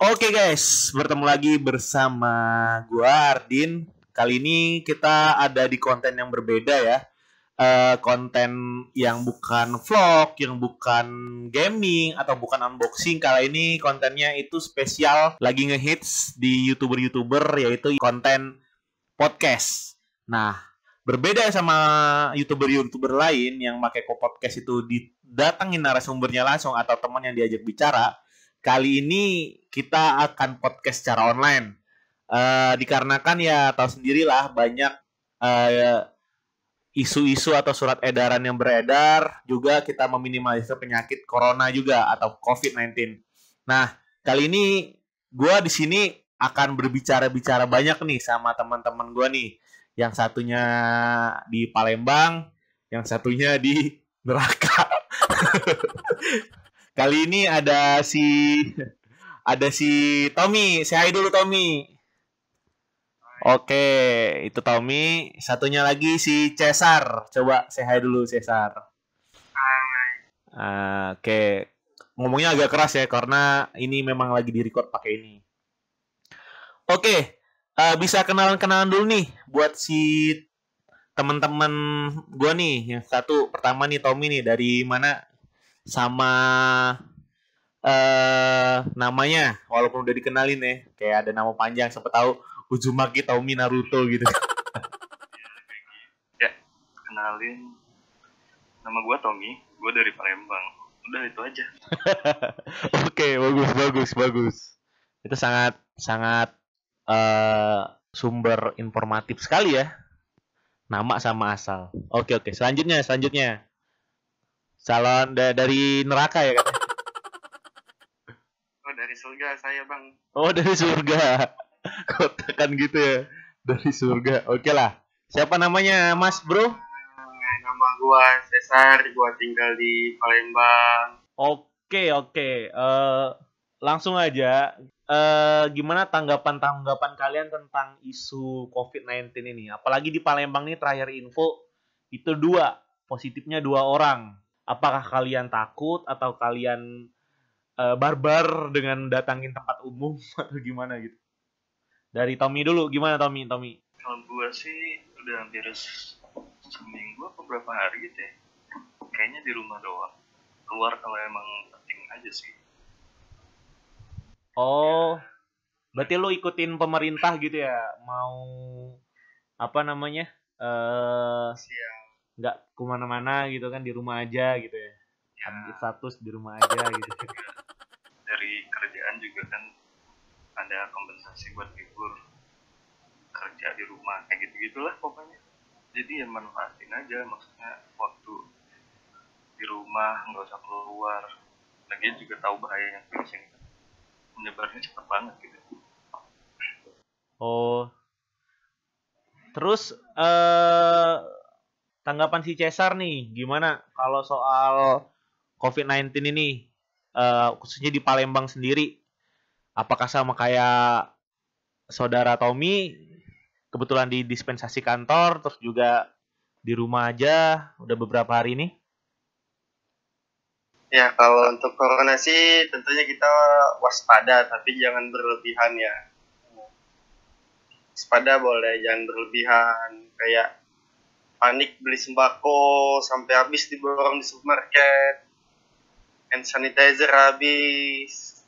Oke guys, bertemu lagi bersama gua Ardin. Kali ini kita ada di konten yang berbeda ya. Konten yang bukan vlog, yang bukan gaming atau bukan unboxing. Kali ini kontennya itu spesial lagi ngehits di YouTuber-YouTuber, yaitu konten podcast. Nah, berbeda sama YouTuber-YouTuber lain yang pakai podcast itu didatengin narasumbernya langsung atau teman yang diajak bicara. Kali ini kita akan podcast secara online. Dikarenakan ya tahu sendirilah banyak isu-isu atau surat edaran yang beredar, juga kita meminimalisir penyakit corona juga atau COVID-19. Nah, kali ini gue di sini akan berbicara-bicara banyak nih sama teman-teman gue nih. Yang satunya di Palembang, yang satunya di neraka. Kali ini ada si Tommy. Say hi dulu Tommy. Oke, itu Tommy. Satunya lagi si Cesar. Coba say hi dulu Cesar. Hai. Oke. Ngomongnya agak keras ya karena ini memang lagi di-record pakai ini. Oke, bisa kenalan-kenalan dulu nih buat si teman-teman gue nih. Yang satu pertama nih Tommy nih, dari mana? Sama namanya, walaupun udah dikenalin ya, kayak ada nama panjang, siapa tahu Uzumaki Tommy Naruto gitu. Ya, kenalin, nama gue Tommy, gue dari Palembang. Udah itu aja. Oke, bagus. Itu sangat sumber informatif sekali ya. Nama sama asal. Oke, selanjutnya. Calon dari neraka ya katanya. Oh, dari surga saya, Bang. Oh, dari surga. Kotakan gitu ya. Dari surga. Oke lah. Siapa namanya, Mas Bro? Nama gue Cesar, gue tinggal di Palembang. Oke. Langsung aja. Gimana tanggapan kalian tentang isu COVID-19 ini? Apalagi di Palembang nih, terakhir info itu positifnya 2 orang. Apakah kalian takut atau kalian barbar dengan datangin tempat umum atau gimana gitu? Dari Tommy dulu, gimana Tommy? Kalau gue sih udah hampir seminggu atau berapa hari gitu ya. Kayaknya di rumah doang. Keluar kalau emang penting aja sih. Oh, berarti lo ikutin pemerintah gitu ya? Mau apa namanya? Siang. Nggak kemana-mana gitu kan, di rumah aja gitu ya? Update status di rumah aja gitu. Dari kerjaan juga kan ada kompensasi buat libur kerja di rumah, kayak gitu-gitulah pokoknya. Jadi ya manfaatin aja, maksudnya waktu di rumah nggak usah keluar. Lagi juga tahu bahayanya virus ini kan menyebarnya cepat banget gitu. Oh, terus tanggapan si Cesar nih, gimana kalau soal COVID-19 ini, khususnya di Palembang sendiri? Apakah sama kayak saudara Tommy, kebetulan di dispensasi kantor, terus juga di rumah aja udah beberapa hari ini? Ya, kalau untuk corona sih tentunya kita waspada, tapi jangan berlebihan ya. Waspada boleh, jangan berlebihan. Kayak panik beli sembako sampai habis diborong di supermarket. Hand sanitizer habis.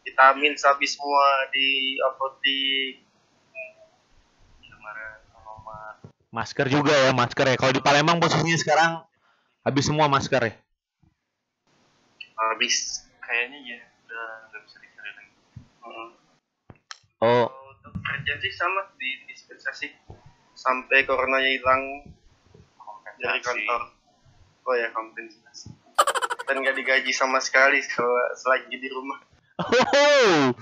Vitamin habis semua di apotek. Kemarin obat. Masker juga ya, Kalau di Palembang posisinya sekarang habis semua masker ya? Habis. Kayaknya ya udah nggak bisa dicari lagi. Oh, Untuk kerja sih sama di dispensasi sampai coronanya hilang dari kantor. Oh ya, kompensasi. Dan nggak digaji sama sekali kalau selagi di rumah. oh,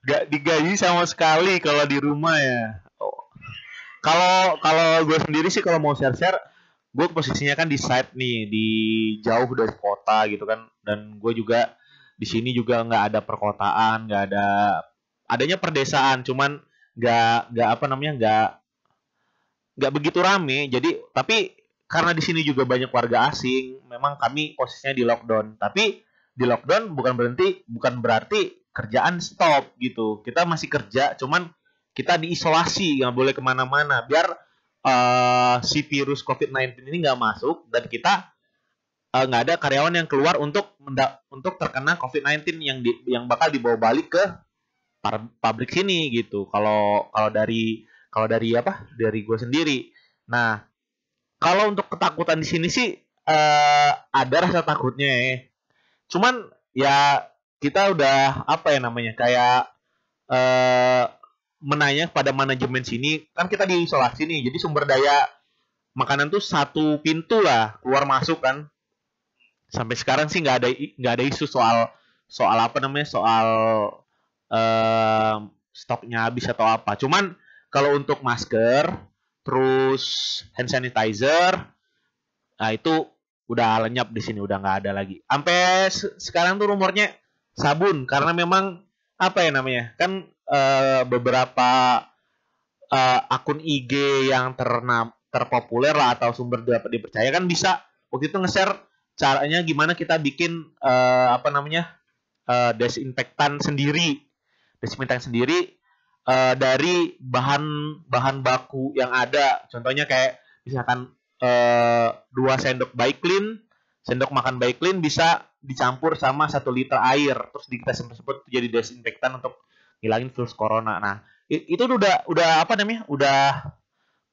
nggak digaji sama sekali kalau di rumah ya. Oh. Kalau gue sendiri sih kalau mau share, gue posisinya kan di site nih, di jauh dari kota gitu kan, dan gue juga di sini juga nggak ada perkotaan, adanya perdesaan, cuman nggak begitu rame. Jadi tapi karena di sini juga banyak warga asing, memang kami posisinya di lockdown. Tapi di lockdown bukan berarti kerjaan stop gitu. Kita masih kerja, cuman kita diisolasi, nggak boleh kemana-mana, biar si virus COVID-19 ini nggak masuk dan kita nggak ada karyawan yang keluar untuk terkena COVID-19 yang bakal dibawa balik ke pabrik sini gitu. Kalau dari gue sendiri. Nah, kalau untuk ketakutan di sini sih ada rasa takutnya ya. Cuman ya kita udah apa ya namanya kayak eh, menanya pada manajemen sini, kan kita diisolasi nih, jadi sumber daya makanan tuh satu pintu lah keluar masuk kan. Sampai sekarang sih nggak ada isu soal soal apa namanya soal eh, stoknya habis atau apa. Cuman kalau untuk masker, terus hand sanitizer, nah itu udah lenyap di sini, udah nggak ada lagi. Sampai sekarang tuh rumornya sabun, karena memang apa ya namanya kan beberapa akun IG yang terpopuler lah atau sumber dapat dipercaya kan bisa waktu itu nge-share caranya gimana kita bikin apa namanya desinfektan sendiri dari bahan bahan baku yang ada. Contohnya kayak misalkan 2 sendok makan Baiklin bisa dicampur sama 1 liter air, terus kita sebut jadi desinfektan untuk ngilangin virus corona. Nah, itu udah apa namanya? Udah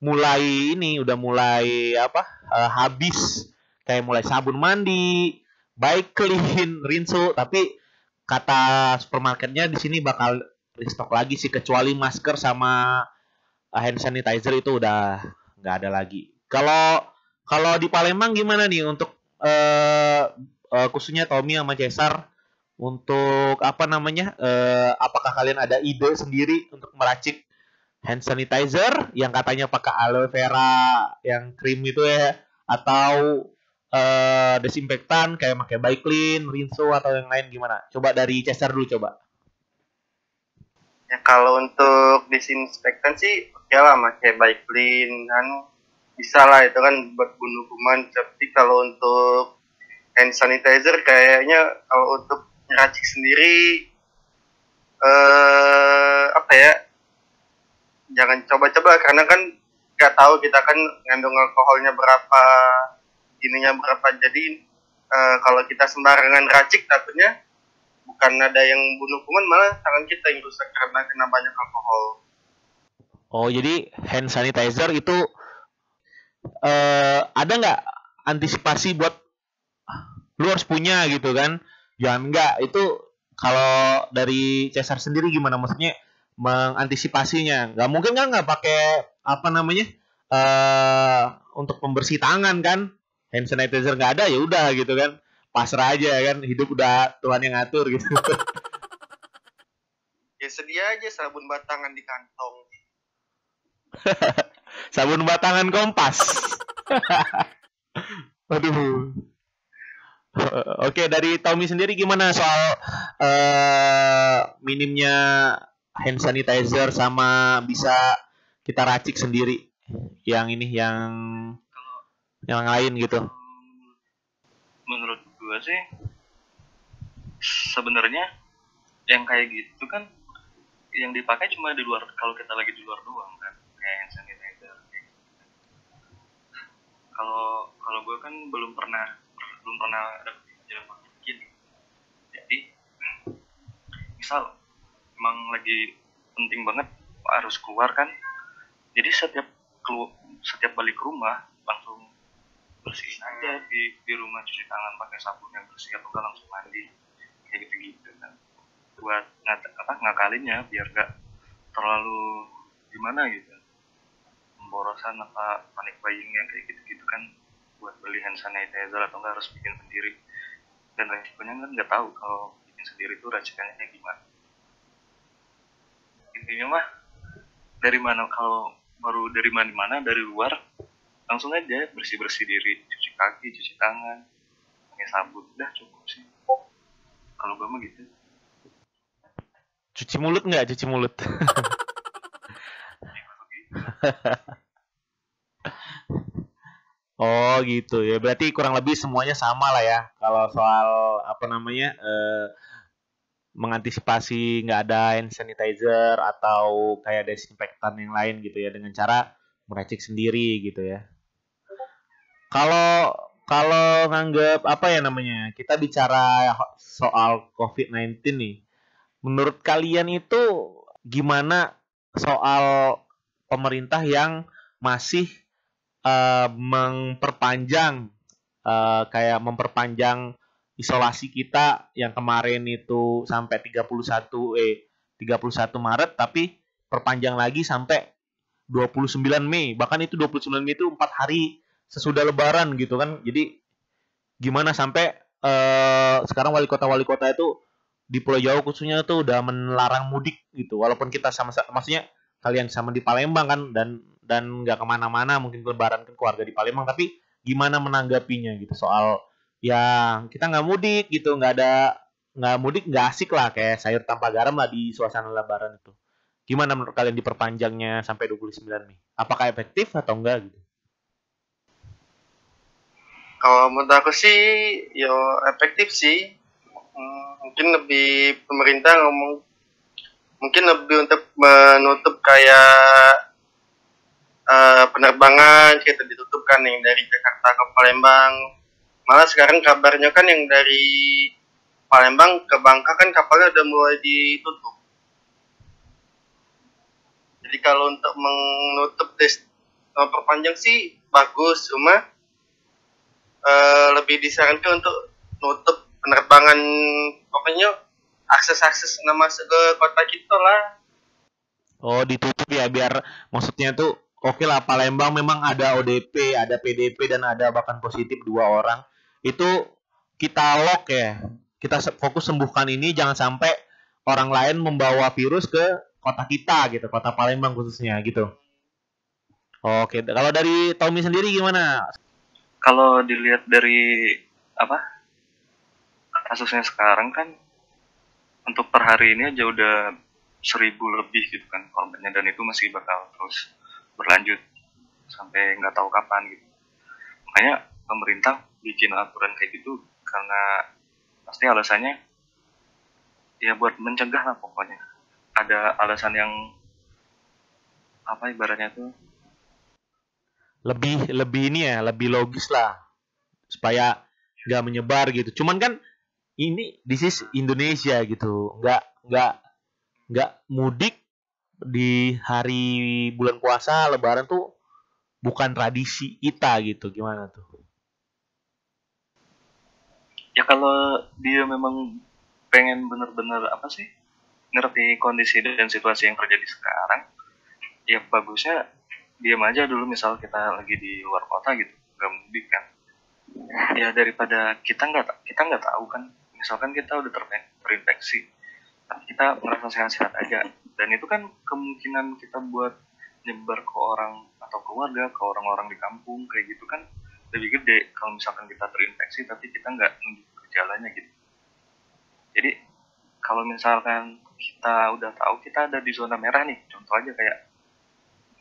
mulai apa? Habis, kayak mulai sabun mandi, Baiklin, Rinso, tapi kata supermarketnya di sini bakal restock lagi sih, kecuali masker sama hand sanitizer itu udah nggak ada lagi. Kalau kalau di Palembang gimana nih untuk khususnya Tommy sama Cesar, untuk apa namanya apakah kalian ada ide sendiri untuk meracik hand sanitizer yang katanya pakai aloe vera yang krim itu ya, atau desinfektan kayak pakai Baiklin, Rinso atau yang lain, gimana? Coba dari Cesar dulu coba. Ya kalau untuk disinfektan sih oke lah, pakai Baiklin kan bisa lah, itu kan buat bunuh kuman. Tapi kalau untuk hand sanitizer kayaknya kalau untuk ngeracik sendiri apa ya, jangan coba-coba karena kan nggak tahu kita kan ngandung alkoholnya berapa, ininya berapa. Jadi kalau kita sembarangan racik takutnya bukan ada yang bunuh kuman, malah tangan kita yang rusak karena kena banyak alkohol. Oh, jadi hand sanitizer itu ada nggak antisipasi buat lu harus punya gitu kan? Jangan nggak itu, kalau dari Cesar sendiri gimana, maksudnya mengantisipasinya? Nggak mungkin kan nggak pakai apa namanya untuk pembersih tangan kan? Hand sanitizer nggak ada, ya udah gitu kan? Pasrah aja kan, hidup udah Tuhan yang ngatur gitu. Ya sedia aja sabun batangan di kantong. Sabun batangan Kompas. Waduh. Oke, dari Tommy sendiri gimana soal minimnya hand sanitizer sama bisa kita racik sendiri yang ini yang lain gitu. Menurut gua sih sebenarnya yang kayak gitu kan yang dipakai cuma di luar, kalau kita lagi di luar doang kan, kayak hand sanitizer. Kalau gue kan belum pernah ada kejadian begini. Jadi misal emang lagi penting banget harus keluar kan, jadi setiap balik rumah langsung bersihin aja di rumah, cuci tangan pakai sabun yang bersih atau enggak langsung mandi kayak gitu kan, buat ngakalinnya biar nggak terlalu gimana gitu, pemborosan apa panic buying yang kayak gitu kan, buat beli hand sanitizer atau enggak harus bikin sendiri. Dan resikonya kan nggak tahu kalau bikin sendiri itu racikannya kayak gimana. Intinya mah dari mana, kalau baru dari mana dari luar langsung aja bersih diri, cuci kaki, cuci tangan pakai sabun, udah cukup sih kalau gue mah gitu. Cuci mulut nggak? Cuci mulut. Oh gitu ya. Berarti kurang lebih semuanya sama lah ya. Kalau soal apa namanya mengantisipasi nggak ada hand sanitizer atau kayak desinfektan yang lain gitu ya dengan cara meracik sendiri gitu ya. Kalau kalau nganggap apa ya namanya? Kita bicara soal COVID-19 nih. Menurut kalian itu gimana soal pemerintah yang masih memperpanjang kayak memperpanjang isolasi kita yang kemarin itu sampai 31 Maret tapi perpanjang lagi sampai 29 Mei. Bahkan itu 29 Mei itu 4 hari sesudah lebaran gitu kan. Jadi gimana sampai sekarang wali kota itu di Pulau Jawa khususnya tuh udah melarang mudik gitu. Walaupun kita sama maksudnya kalian sama di Palembang kan dan nggak kemana-mana mungkin lebaran kan keluarga di Palembang tapi gimana menanggapinya gitu soal ya kita nggak mudik gitu nggak mudik nggak asik lah kayak sayur tanpa garam lah di suasana lebaran itu. Gimana menurut kalian diperpanjangnya sampai 29 Mei? Apakah efektif atau enggak gitu? Kalau menurut aku sih, yo efektif sih. Mungkin lebih pemerintah ngomong, mungkin lebih untuk menutup kayak penerbangan kita ditutup kan yang dari Jakarta ke Palembang. Malah sekarang kabarnya kan yang dari Palembang ke Bangka kan kapalnya udah mulai ditutup. Jadi kalau untuk menutup perpanjang sih bagus, cuma lebih disarankan untuk nutup penerbangan, pokoknya akses masuk ke kota kita lah. Oh, ditutup ya biar maksudnya tuh oke lah Palembang memang ada ODP, ada PDP dan ada bahkan positif 2 orang. Itu kita lock ya. Kita fokus sembuhkan ini jangan sampai orang lain membawa virus ke kota kita gitu, kota Palembang khususnya gitu. Oke, kalau dari Tommy sendiri gimana? Kalau dilihat dari apa kasusnya sekarang kan untuk per hari ini aja udah 1.000 lebih gitu kan korbannya, dan itu masih bakal terus berlanjut sampai nggak tahu kapan gitu. Makanya pemerintah bikin aturan kayak gitu karena pasti alasannya ya buat mencegah lah pokoknya. Ada alasan yang apa ibaratnya tuh Lebih ini ya, lebih logis lah supaya nggak menyebar gitu. Cuman kan ini this is Indonesia gitu, nggak mudik di hari bulan puasa Lebaran tuh bukan tradisi kita gitu. Gimana tuh? ya kalau dia memang pengen bener-bener apa sih ngerti kondisi dan situasi yang terjadi sekarang, ya bagusnya diam aja dulu. Misal kita lagi di luar kota gitu nggak mudik kan, ya daripada kita nggak tahu kan, misalkan kita udah terinfeksi tapi kita merasa sehat-sehat aja, dan itu kan kemungkinan kita buat nyebar ke orang atau keluarga, ke orang-orang di kampung kayak gitu kan lebih gede kalau misalkan kita terinfeksi tapi kita nggak nunjuk gejalanya gitu. Jadi kalau misalkan kita udah tahu kita ada di zona merah nih, contoh aja kayak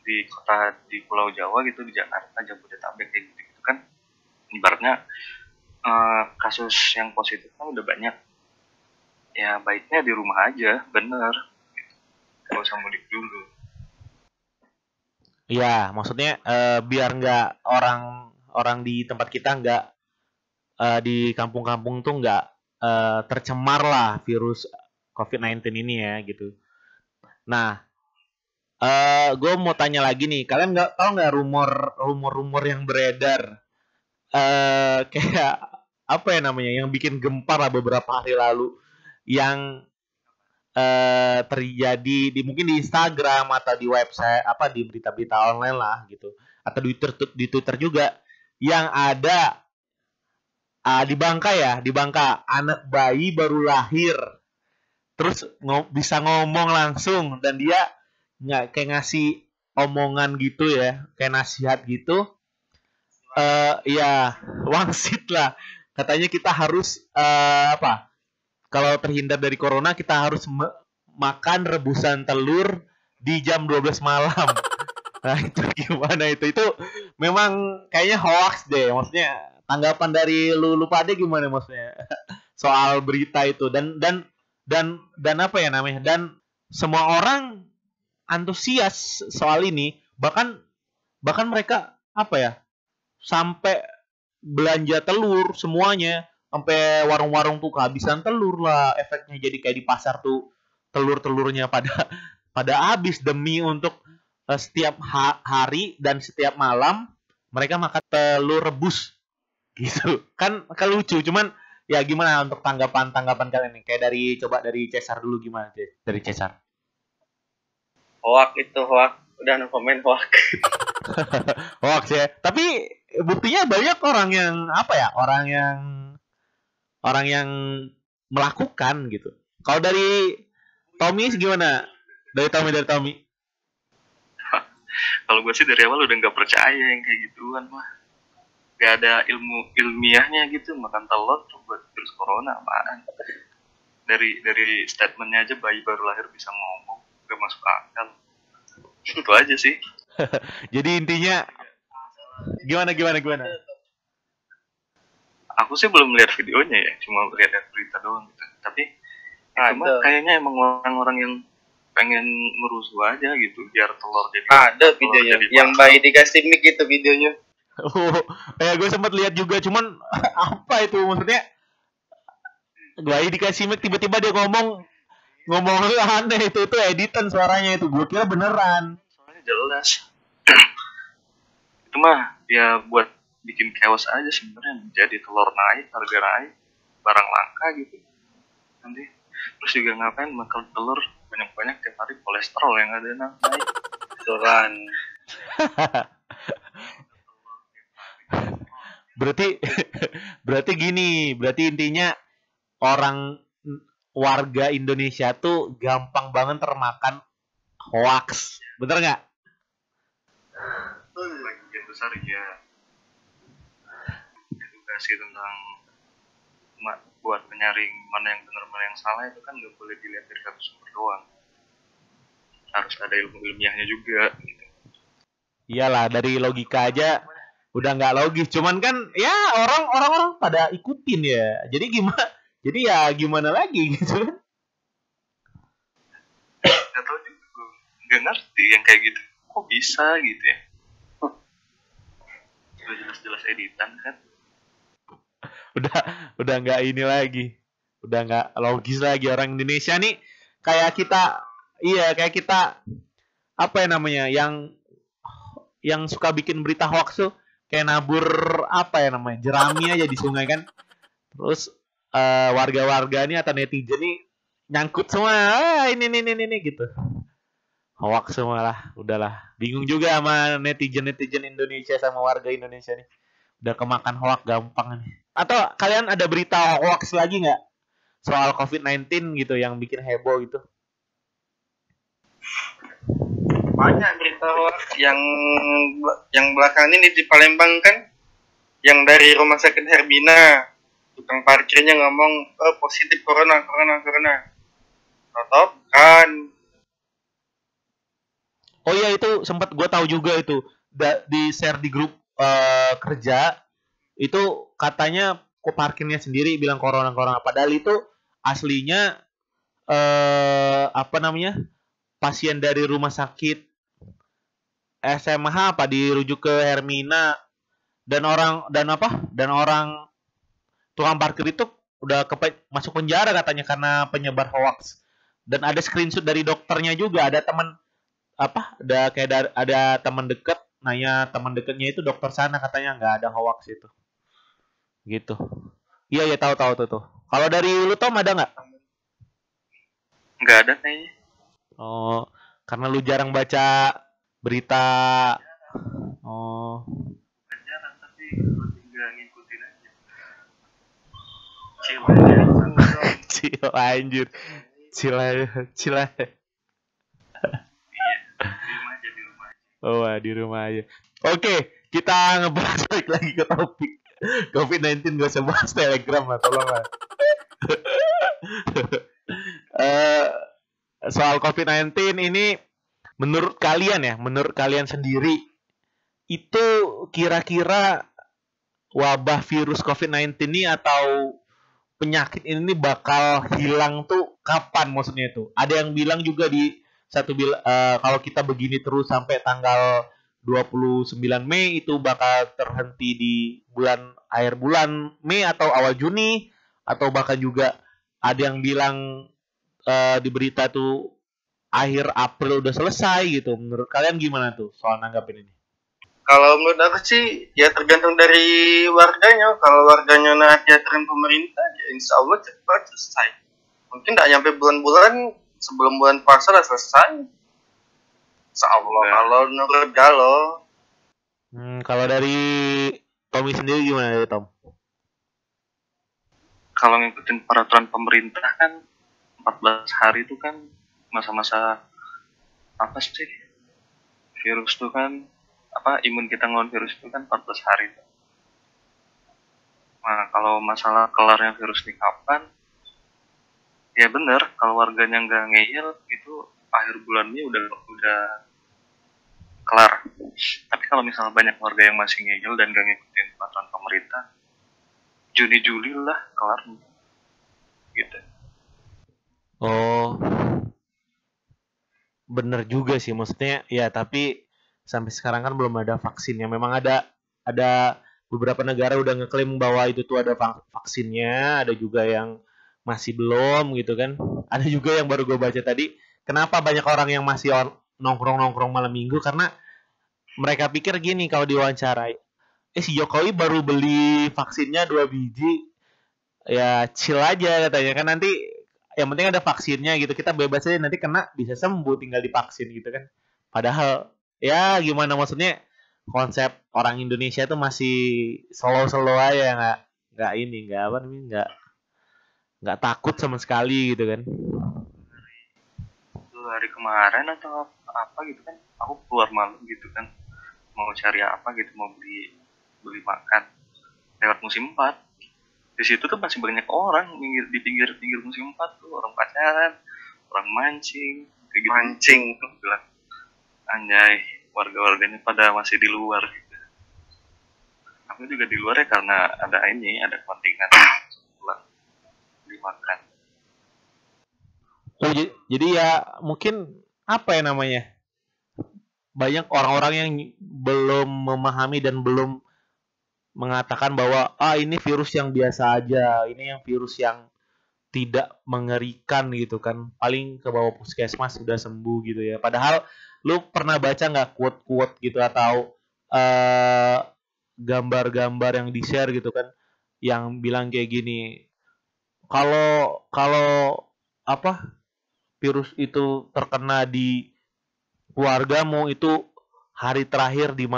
di kota di Pulau Jawa gitu, di Jakarta, Jabodetabek kayak gitu kan, ibaratnya kasus yang positif kan udah banyak, ya baiknya di rumah aja, bener gitu. Gak usah mudik dulu. Iya, maksudnya biar nggak orang di tempat kita nggak di kampung-kampung tuh nggak tercemar lah virus COVID-19 ini ya gitu. Nah, gue mau tanya lagi nih, kalian nggak tahu nggak rumor yang beredar kayak apa ya namanya, yang bikin gempar lah beberapa hari lalu, yang terjadi mungkin di Instagram atau di website apa di berita-berita online lah gitu, atau di Twitter juga, yang ada di Bangka ya, di Bangka anak bayi baru lahir terus bisa ngomong langsung dan dia nggak kayak ngasih omongan gitu ya, kayak nasihat gitu. Ya wangsit lah, katanya kita harus apa, kalau terhindar dari corona kita harus makan rebusan telur di jam 12 malam. Nah itu gimana itu? Itu memang kayaknya hoax deh. Maksudnya tanggapan dari lu pada gimana maksudnya soal berita itu, dan dan apa ya namanya? Dan semua orang antusias soal ini, bahkan mereka apa ya? Sampai belanja telur semuanya, sampai warung-warung tuh kehabisan telur lah, efeknya jadi kayak di pasar tuh telur-telurnya pada habis demi untuk setiap hari dan setiap malam mereka makan telur rebus gitu kan lucu. Cuman ya gimana untuk tanggapan kalian nih, kayak dari Cesar dulu, gimana dari Cesar? Hoak itu hoak, udah no comment hoak. Hoax ya, tapi buktinya banyak orang yang apa ya, orang yang melakukan gitu. Kalau dari Tommy gimana? Dari Tommy. Kalau gue sih dari awal udah nggak percaya yang kayak gituan mah. Gak ada ilmu ilmiahnya gitu, makan telur buat virus corona apaan. Dari statementnya aja bayi baru lahir bisa ngomong, gak masuk akal. Itu aja sih. Jadi intinya gimana? Aku sih belum lihat videonya ya, cuma lihat berita doang gitu. Tapi itu mah kayaknya emang orang-orang yang pengen ngerusuh aja gitu biar telur jadi ada videonya yang bayi dikasih mic gitu videonya. Ya gue sempat lihat juga, cuman apa itu maksudnya? Bayi dikasih mic tiba-tiba dia ngomong aneh, itu editan suaranya, itu gue kira beneran. Soalnya jelas. Itu mah ya buat bikin chaos aja sebenarnya, jadi telur naik, harga naik, barang langka gitu. Nanti terus juga ngapain makan telur banyak-banyak tiap hari, kolesterol yang ada naik. Soran. berarti gini, berarti intinya warga Indonesia tuh gampang banget termakan hoax, bener nggak? Bagian besar ya edukasi tentang buat menyaring mana yang benar mana yang salah itu kan nggak boleh dilihat dari satu sumber doang, harus ada ilmu ilmiahnya juga gitu. Iyalah, dari logika aja udah nggak logis, cuman kan ya orang pada ikutin ya, jadi gimana lagi gitu. Nggak tahu juga, nggak ngerti yang kayak gitu kok bisa gitu ya. Udah jelas-jelas editan kan. udah nggak ini lagi, udah nggak logis lagi. Orang Indonesia nih kayak kita apa ya namanya, yang suka bikin berita hoax tuh kayak nabur apa ya namanya, jerami aja di sungai kan, terus warga-warga nih atau netizen nih nyangkut semua, ini gitu, hoax semua lah. Udahlah, bingung juga sama netizen Indonesia sama warga Indonesia nih, udah kemakan hoax gampang nih. Atau kalian ada berita hoax lagi nggak soal COVID-19 gitu yang bikin heboh gitu? Banyak berita hoax yang belakangan ini di Palembang kan, yang dari rumah sakit Hermina, tukang parkirnya ngomong positif corona. Atau kan? Oh iya, itu sempat gue tahu juga itu di share di grup kerja. Itu katanya kok parkirnya sendiri bilang corona, padahal itu aslinya apa namanya, pasien dari rumah sakit SMH apa dirujuk ke Hermina, dan orang tukang parkir itu udah masuk penjara katanya karena penyebar hoax. Dan ada screenshot dari dokternya juga, ada teman dekat nanya, teman dekatnya itu dokter sana, katanya nggak ada hoax itu gitu. Iya tahu tuh. Kalau dari lu Tom ada nggak? Nggak ada kayaknya. Oh, karena lu jarang baca berita. Oh, Jarang, tapi tinggal ngikutin aja. Chill aja. Cil anjir. Cil aja. Di rumah aja. Oh, di rumah aja. Oke, kita ngebahas balik lagi ke topik COVID-19. Gak usah bahas Telegram lah, tolong lah. Soal COVID-19 ini, menurut kalian sendiri, itu kira-kira wabah virus COVID-19 ini atau penyakit ini bakal hilang tuh kapan maksudnya itu? Ada yang bilang juga kalau kita begini terus sampai tanggal 29 Mei itu bakal terhenti di akhir bulan Mei atau awal Juni, atau bahkan juga ada yang bilang di berita tuh akhir April udah selesai gitu. Menurut kalian gimana tuh soal nanggapin ini? Kalau menurut aku sih ya tergantung dari warganya. Kalau warganya naati aturan pemerintah, ya insya Allah cepat selesai. Mungkin tidak nyampe bulan-bulan, sebelum bulan puasa udah selesai. Insya Allah. Kalau menurut Galo. Kalau dari Tommy sendiri gimana dari Tom? Kalau ngikutin peraturan pemerintah kan 14 hari itu kan masa-masa apa sih? Virus itu kan imun kita ngelawan virus itu kan 14 hari. Nah, kalau masalah kelarnya virus ini kapan? Ya bener, kalau warganya nggak ngeyel itu akhir bulannya udah kelar. Tapi kalau misalnya banyak warga yang masih ngeyel dan nggak ngikutin peraturan pemerintah, Juni Juli lah kelar. Gitu. Oh, bener juga sih, maksudnya ya, tapi sampai sekarang kan belum ada vaksinnya. Memang ada beberapa negara udah ngeklaim bahwa itu tuh ada vaksinnya, ada juga yang masih belum gitu kan. Ada juga yang baru gue baca tadi, kenapa banyak orang yang masih nongkrong-nongkrong malam minggu, karena mereka pikir gini kalau diwawancarai, si Jokowi baru beli vaksinnya 2 biji, ya chill aja katanya kan, nanti yang penting ada vaksinnya gitu, kita bebas aja, nanti kena bisa sembuh tinggal divaksin gitu kan. Padahal ya gimana, maksudnya konsep orang Indonesia tuh masih slow aja, nggak ini, nggak apa namanya, nggak takut sama sekali gitu kan. Hari kemarin atau apa gitu kan, aku keluar malam gitu kan, mau cari apa gitu, mau beli makan lewat musim 4. Di situ tuh masih banyak orang di pinggir musim 4 tuh, orang pacaran, orang mancing, kayak gitu. Mancing tuh bilang, anjay, warga-warganya pada masih di luar gitu. Aku juga di luar ya karena ada kepentingan pulang beli makan. Oh, jadi ya mungkin apa ya namanya, banyak orang-orang yang belum memahami dan belum mengatakan bahwa ini virus yang biasa aja, ini yang virus yang tidak mengerikan gitu kan, paling ke bawah puskesmas sudah sembuh gitu ya. Padahal lu pernah baca nggak quote-quote gitu, atau gambar-gambar yang di-share gitu kan, yang bilang kayak gini, kalau kalau apa, virus itu terkena di keluargamu, itu hari terakhir di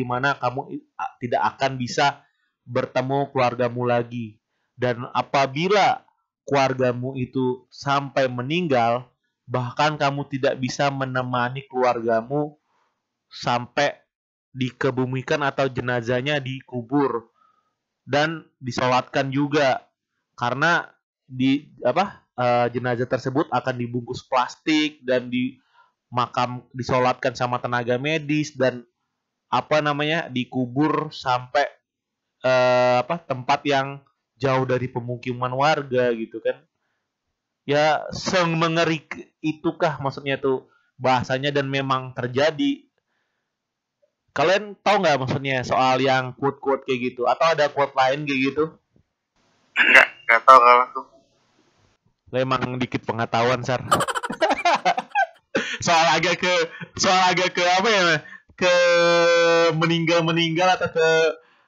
mana kamu tidak akan bisa bertemu keluargamu lagi, dan apabila keluargamu itu sampai meninggal, bahkan kamu tidak bisa menemani keluargamu sampai dikebumikan atau jenazahnya dikubur dan disolatkan juga, karena jenazah tersebut akan dibungkus plastik dan disolatkan sama tenaga medis, dan dikubur sampai tempat yang jauh dari pemukiman warga gitu kan. Ya semengerikan itukah maksudnya tuh bahasanya, dan memang terjadi. Kalian tahu nggak maksudnya soal yang quote-quote kayak gitu, atau ada quote lain kayak gitu? Nggak tahu kalau tuh. Memang dikit pengetahuan, Sar. soal agak ke apa ya, ke meninggal atau ke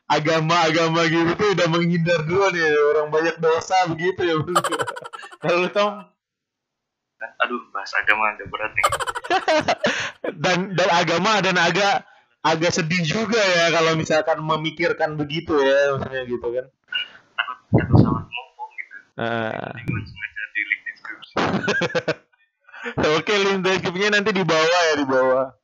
agama gitu tuh udah menghindar duluan ya, orang banyak dosa begitu ya. Kalau lu Tom, aduh, bahas agama agak berat nih. dan agama, dan agak sedih juga ya kalau misalkan memikirkan begitu ya, maksudnya gitu kan. Takut salah ngomong gitu. Sengaja di link deskripsi. Oke, link deskripsinya nanti di bawah.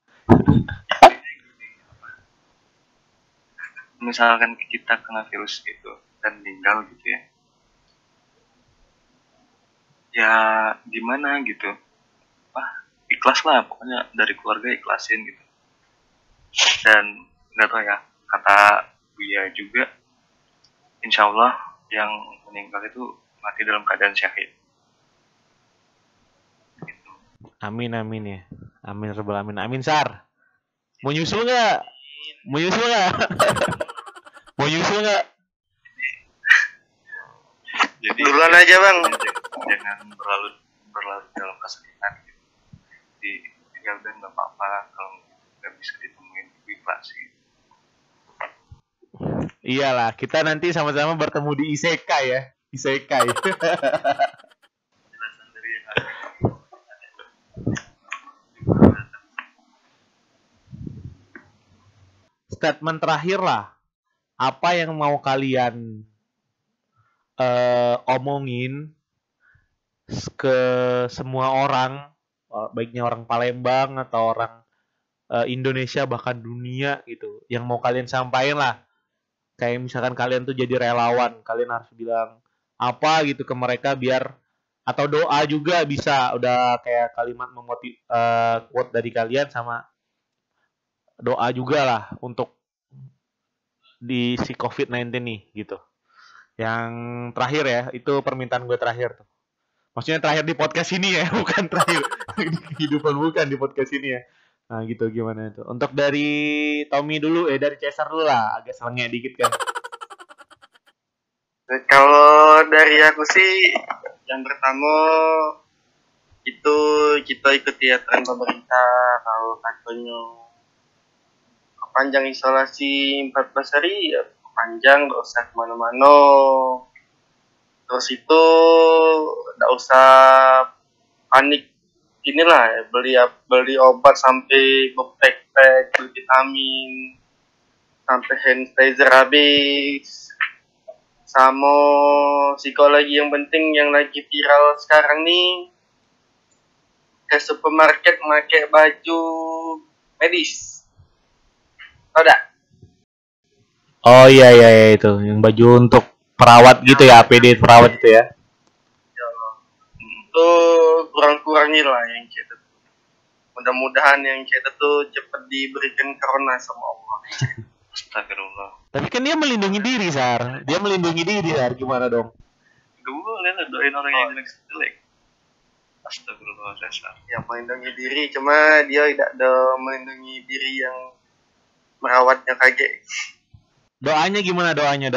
Misalkan kita kena virus itu dan meninggal gitu ya, ya gimana gitu, ikhlas lah pokoknya, dari keluarga ikhlasin gitu. Dan nggak tahu ya, kata Buya juga, insya Allah yang meninggal itu mati dalam keadaan syahid. Gitu. Amin ya. Amin rabbal alamin. Amin Sar. Mau nyusul nggak? Mau nyusul nggak? Mau nyusul nggak? Jadi Duluan aja, Bang. Jangan berlarut dalam kesedihan gitu. Jadi ya udah nggak apa-apa kalau nggak bisa ditemuin, ikhlasin. Iyalah, kita nanti sama-sama bertemu di Isekai ya. Isekai. Jelasan dari yang ada. Statement terakhir lah. Apa yang mau kalian omongin ke semua orang, baiknya orang Palembang atau orang Indonesia bahkan dunia gitu, yang mau kalian sampaikan lah. Kayak misalkan kalian tuh jadi relawan, kalian harus bilang apa gitu ke mereka biar, atau doa juga bisa, udah kayak kalimat quote dari kalian sama doa juga lah untuk di si COVID-19 nih gitu. Yang terakhir ya, itu permintaan gue terakhir tuh. Maksudnya terakhir di podcast ini ya, bukan terakhir di kehidupan, bukan di podcast ini ya. Nah gitu, gimana itu? Untuk dari Tommy dulu, dari Cesar dulu lah, agak selengnya dikit kan. Kalau dari aku sih, yang pertama itu kita ikuti aturan pemerintah. Kalau katanya panjang isolasi 14 hari, ya panjang, nggak usah kemana-mana. Terus itu nggak usah panik inilah ya, beli obat sampai backpack, beli vitamin sampai hand sanitizer habis. Sama psikologi yang penting yang lagi viral sekarang nih, ke supermarket pakai baju medis. Tau dak? Oh iya itu, yang baju untuk perawat gitu ya, APD perawat itu ya. Itu kurang-kurangin lah yang kita tuh. Mudah-mudahan yang kita tuh cepat diberikan corona sama Allah. Astagfirullah. Tapi kan dia melindungi diri, Sar. Dia melindungi diri, Sar. Gimana dong? Gak boleh lah doain orang yang jelek. Astagfirullah dasar. Yang melindungi diri, cuma dia tidak ada melindungi diri yang merawatnya kaget. Doanya gimana doanya?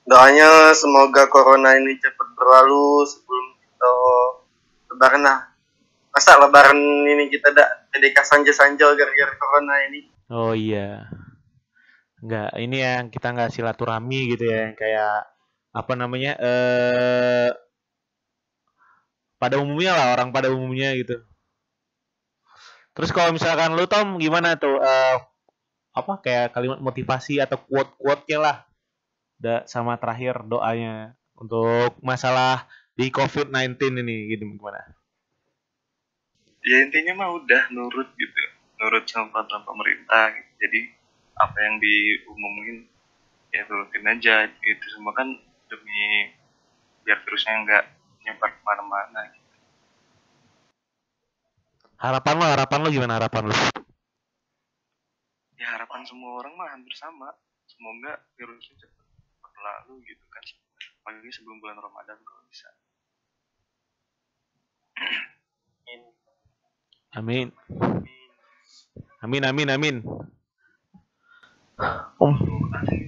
Doanya semoga corona ini cepat berlalu sebelum kita lebaran lah. Masa lebaran ini kita tidak TDK sanja-sanja gara-gara corona ini? Oh iya. Enggak, ini yang kita nggak silaturahmi gitu ya, yang kayak apa namanya? Pada umumnya lah, orang pada umumnya gitu. Terus kalau misalkan lu Tom gimana tuh, apa kayak kalimat motivasi atau quote-nya lah, sama terakhir doanya untuk masalah di COVID-19 ini gitu, gimana? Ya intinya mah udah nurut sama peraturan pemerintah gitu. Jadi apa yang diumumin ya turutin aja, itu semua kan demi biar virusnya nggak nyebar kemana-mana gitu. Harapan lo gimana, harapan lo? Ya harapan semua orang mah hampir sama, semoga virusnya cepat berlalu gitu kan, apalagi sebelum bulan Ramadan kalau bisa. Amin.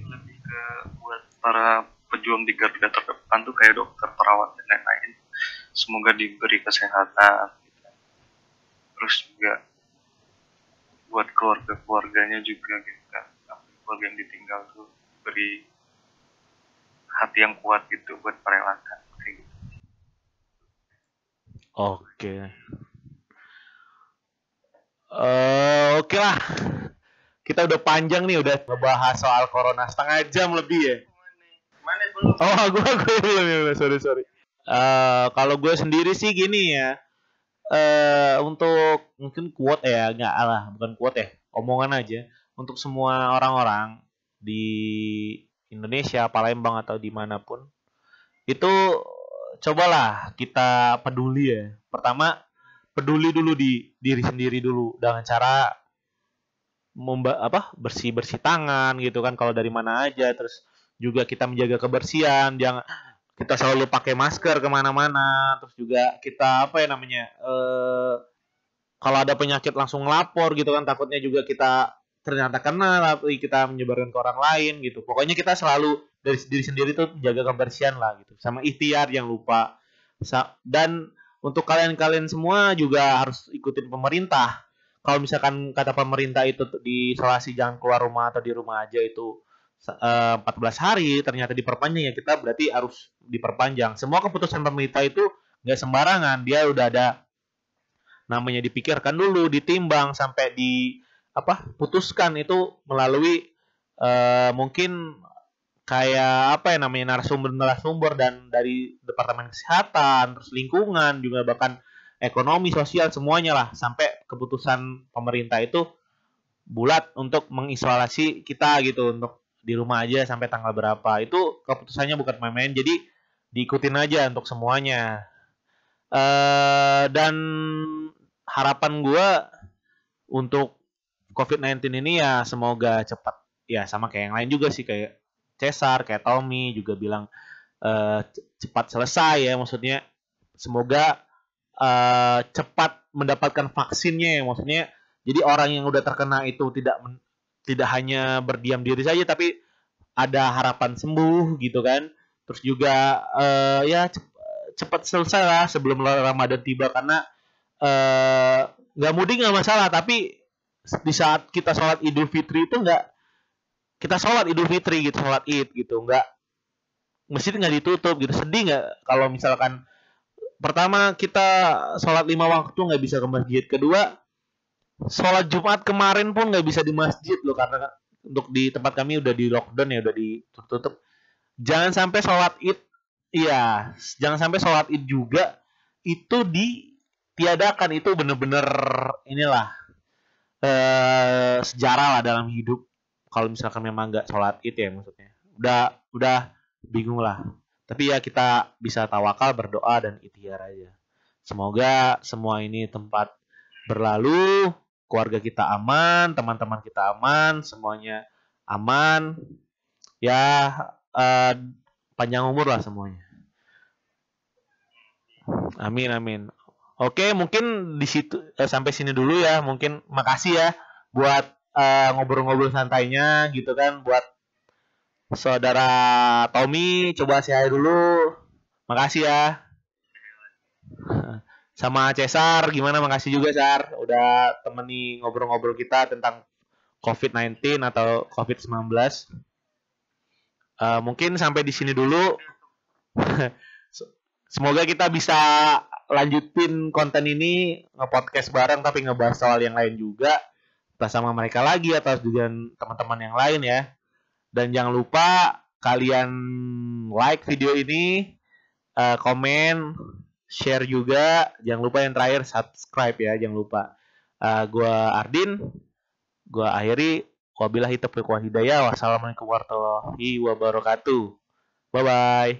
Lebih ke buat para pejuang di garda terdepan tuh kayak dokter, perawat dan lain-lain, semoga diberi kesehatan gitu. Terus juga buat keluarganya juga gitu kan, keluarga yang ditinggal tuh beri hati yang kuat gitu buat merelakan kayak gitu. Oke. Oke lah. Kita udah panjang nih, udah ngebahas soal corona setengah jam lebih ya. Mana belum? Oh, gue belum ya, sorry. Kalau gue sendiri sih gini ya. Untuk mungkin quote ya, nggak lah, bukan quote ya, omongan aja untuk semua orang-orang di Indonesia, Palembang atau dimanapun itu, cobalah kita peduli ya. Pertama, peduli dulu di diri sendiri dulu dengan cara bersih tangan gitu kan kalau dari mana aja, terus juga kita menjaga kebersihan, jangan kita selalu pakai masker kemana-mana, terus juga kita apa ya namanya kalau ada penyakit langsung lapor gitu kan, takutnya juga kita ternyata kena tapi kita menyebarkan ke orang lain gitu. Pokoknya kita selalu dari diri sendiri tuh menjaga kebersihan lah gitu, sama ikhtiar yang lupa. Dan untuk kalian-kalian semua juga harus ikutin pemerintah. Kalau misalkan kata pemerintah itu diisolasi jangan keluar rumah atau di rumah aja itu 14 hari, ternyata diperpanjang, ya kita berarti harus diperpanjang. Semua keputusan pemerintah itu nggak sembarangan, dia udah ada namanya, dipikirkan dulu, ditimbang sampai putuskan itu melalui mungkin kayak apa ya namanya, narasumber dan dari Departemen Kesehatan, terus lingkungan juga, bahkan ekonomi, sosial, semuanya lah, sampai keputusan pemerintah itu bulat untuk mengisolasi kita gitu, untuk di rumah aja sampai tanggal berapa. Itu keputusannya bukan main-main, jadi diikutin aja untuk semuanya. Dan harapan gue untuk COVID-19 ini ya semoga cepat, ya sama kayak yang lain juga sih, kayak Cesar, kayak Tommy juga bilang cepat selesai ya, maksudnya semoga cepat mendapatkan vaksinnya ya, maksudnya jadi orang yang udah terkena itu tidak hanya berdiam diri saja, tapi ada harapan sembuh gitu kan. Terus juga ya cepat selesai lah sebelum Ramadan tiba, karena nggak mudik nggak masalah, tapi di saat kita sholat Idul Fitri itu nggak, kita sholat Idul Fitri gitu, sholat Id gitu, nggak, masjid nggak ditutup gitu. Sedih nggak kalau misalkan pertama kita sholat 5 waktu nggak bisa ke masjid, kedua sholat Jumat kemarin pun nggak bisa di masjid loh, karena untuk di tempat kami udah di lockdown ya, udah ditutup. Jangan sampai sholat Id, iya, jangan sampai sholat Id juga itu ditiadakan. Itu bener-bener inilah sejarah lah dalam hidup. Kalau misalkan memang nggak sholat Id ya, maksudnya udah bingung lah. Tapi ya kita bisa tawakal, berdoa dan ikhtiar aja. Semoga semua ini tempat berlalu, keluarga kita aman, teman-teman kita aman, semuanya aman. Ya panjang umur lah semuanya. Amin amin. Oke, mungkin di situ sampai sini dulu ya. Mungkin makasih ya buat ngobrol-ngobrol santainya gitu kan, buat saudara Tommy. Coba saya dulu. Makasih ya. Sama Cesar, gimana? Makasih juga Cesar udah temani ngobrol-ngobrol kita tentang COVID-19 atau COVID-19. Mungkin sampai di sini dulu. Semoga kita bisa lanjutin konten ini, nge-podcast bareng tapi ngebahas soal yang lain juga, bersama mereka lagi atau dengan teman-teman yang lain ya. Dan jangan lupa kalian like video ini, komen, share juga. Jangan lupa yang terakhir subscribe ya, jangan lupa. Gua Ardin, gua akhiri. Wabillahi taufiq wal hidayah. Wassalamualaikum warahmatullahi wabarakatuh. Bye bye.